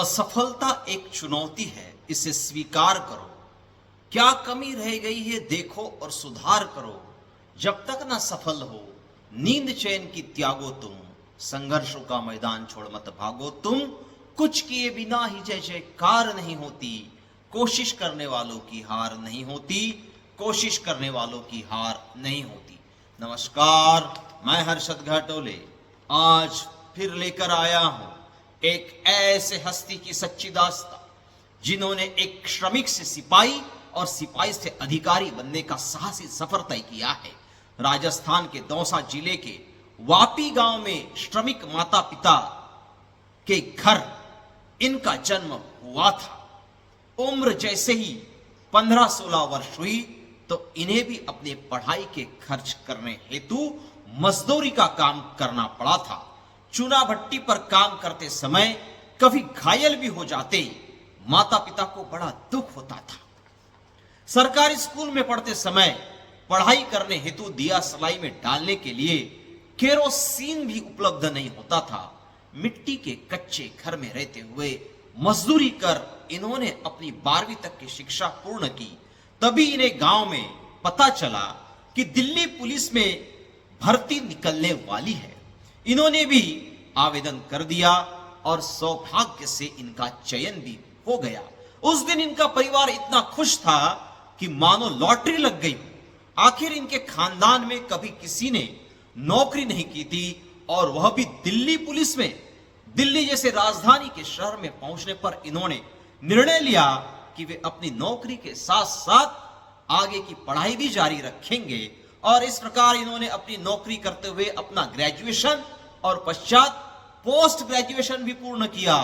असफलता एक चुनौती है, इसे स्वीकार करो। क्या कमी रह गई है देखो और सुधार करो। जब तक ना सफल हो नींद चैन की त्यागो तुम, संघर्षों का मैदान छोड़ मत भागो तुम। कुछ किए बिना ही जय जयकार नहीं होती, कोशिश करने वालों की हार नहीं होती, कोशिश करने वालों की हार नहीं होती। नमस्कार, मैं हर्षद घाटोले आज फिर लेकर आया हूं एक ऐसे हस्ती की सच्ची दास्तां जिन्होंने एक श्रमिक से सिपाही और सिपाही से अधिकारी बनने का साहसी सफर तय किया है। राजस्थान के दौसा जिले के वापी गांव में श्रमिक माता पिता के घर इनका जन्म हुआ था। उम्र जैसे ही 15-16 वर्ष हुई तो इन्हें भी अपने पढ़ाई के खर्च करने हेतु मजदूरी का काम करना पड़ा था। चूना भट्टी पर काम करते समय कभी घायल भी हो जाते माता पिता को बड़ा दुख होता था। सरकारी स्कूल में पढ़ते समय पढ़ाई करने हेतु दिया सलाई में डालने के लिए केरोसिन भी उपलब्ध नहीं होता था। मिट्टी के कच्चे घर में रहते हुए मजदूरी कर इन्होंने अपनी 12वीं तक की शिक्षा पूर्ण की। तभी इन्हें गांव में पता चला कि दिल्ली पुलिस में भर्ती निकलने वाली है। इन्होंने भी आवेदन कर दिया और सौभाग्य से इनका चयन भी हो गया। उस दिन इनका परिवार इतना खुश था कि मानो लॉटरी लग गई। आखिर इनके खानदान में कभी किसी ने नौकरी नहीं की थी और वह भी दिल्ली पुलिस में। दिल्ली जैसे राजधानी के शहर में पहुंचने पर इन्होंने निर्णय लिया कि वे अपनी नौकरी के साथ साथ आगे की पढ़ाई भी जारी रखेंगे और इस प्रकार इन्होंने अपनी नौकरी करते हुए अपना ग्रेजुएशन और पश्चात पोस्ट ग्रेजुएशन भी पूर्ण किया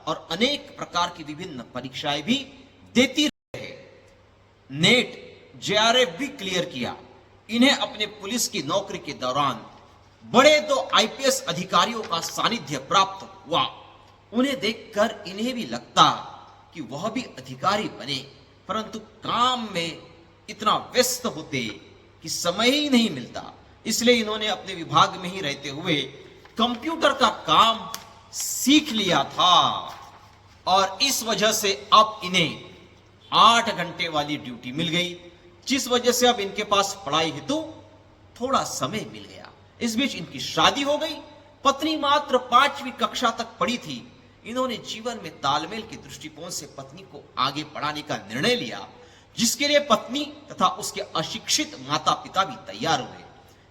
और अनेक प्रकार की विभिन्न परीक्षाएं भी देती रहे। नेट जेआरएफ भी क्लियर किया। इन्हें अपने पुलिस की नौकरी के दौरान बड़े 2 आईपीएस अधिकारियों का सानिध्य प्राप्त हुआ। उन्हें देखकर इन्हें भी लगता कि वह भी अधिकारी बने, परंतु काम में इतना व्यस्त होते कि समय ही नहीं मिलता। इसलिए इन्होंने अपने विभाग में ही रहते हुए कंप्यूटर का काम सीख लिया था और इस वजह से अब इन्हें 8 घंटे वाली ड्यूटी मिल गई, जिस वजह से अब इनके पास पढ़ाई हेतु थोड़ा समय मिल गया। इस बीच इनकी शादी हो गई। पत्नी मात्र 5वीं कक्षा तक पढ़ी थी। इन्होंने जीवन में तालमेल के दृष्टिकोण से पत्नी को आगे पढ़ाने का निर्णय लिया, जिसके लिए पत्नी तथा उसके अशिक्षित माता पिता भी तैयार हुए।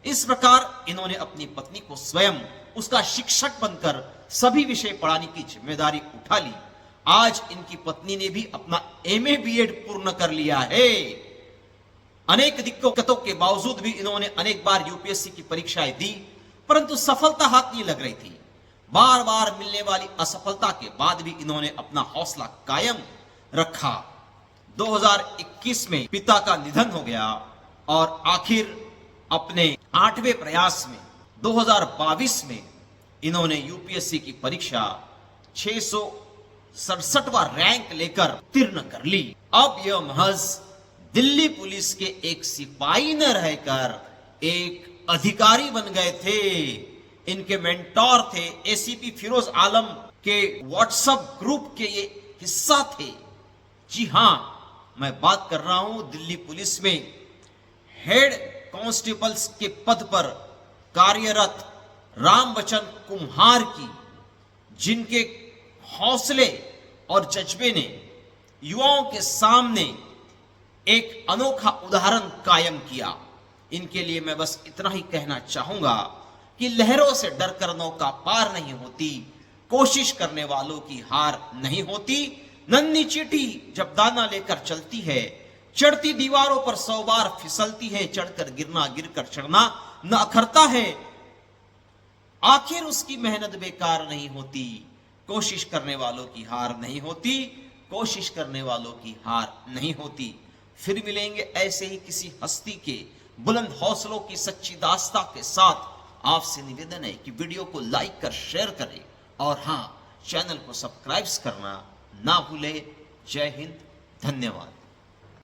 इस प्रकार इन्होंने अपनी पत्नी को स्वयं उसका शिक्षक बनकर सभी विषय पढ़ाने की जिम्मेदारी उठा ली। आज इनकी पत्नी ने भी अपना एमए बीएड पूर्ण कर लिया है। अनेक दिक्कतों के बावजूद भी इन्होंने अनेक बार यूपीएससी की परीक्षाएं दी, परंतु सफलता हाथ नहीं लग रही थी। बार बार मिलने वाली असफलता के बाद भी इन्होंने अपना हौसला कायम रखा। 2021 में पिता का निधन हो गया और आखिर अपने 8वें प्रयास में 2022 में इन्होंने यूपीएससी की परीक्षा 667वां रैंक लेकर उत्तीर्ण कर ली। अब यह महज दिल्ली पुलिस के एक सिपाही न रहकर एक अधिकारी बन गए थे। इनके मेंटोर थे एसीपी फिरोज आलम के व्हाट्सएप ग्रुप के ये हिस्सा थे। जी हां, मैं बात कर रहा हूं दिल्ली पुलिस में हेड कांस्टेबल्स के पद पर कार्यरत रामबचन कुम्हार की, जिनके हौसले और जज्बे ने युवाओं के सामने एक अनोखा उदाहरण कायम किया। इनके लिए मैं बस इतना ही कहना चाहूंगा कि लहरों से डरकर नौका पार नहीं होती, कोशिश करने वालों की हार नहीं होती। नन्ही चींटी जब दाना लेकर चलती है, चढ़ती दीवारों पर 100 बार फिसलती है, चढ़कर गिरना गिरकर चढ़ना न अखरता है, आखिर उसकी मेहनत बेकार नहीं होती। कोशिश करने वालों की हार नहीं होती, कोशिश करने वालों की हार नहीं होती। फिर मिलेंगे ऐसे ही किसी हस्ती के बुलंद हौसलों की सच्ची दास्तां के साथ। आपसे निवेदन है कि वीडियो को लाइक कर शेयर करें और हां, चैनल को सब्सक्राइब करना ना भूले। जय हिंद, धन्यवाद।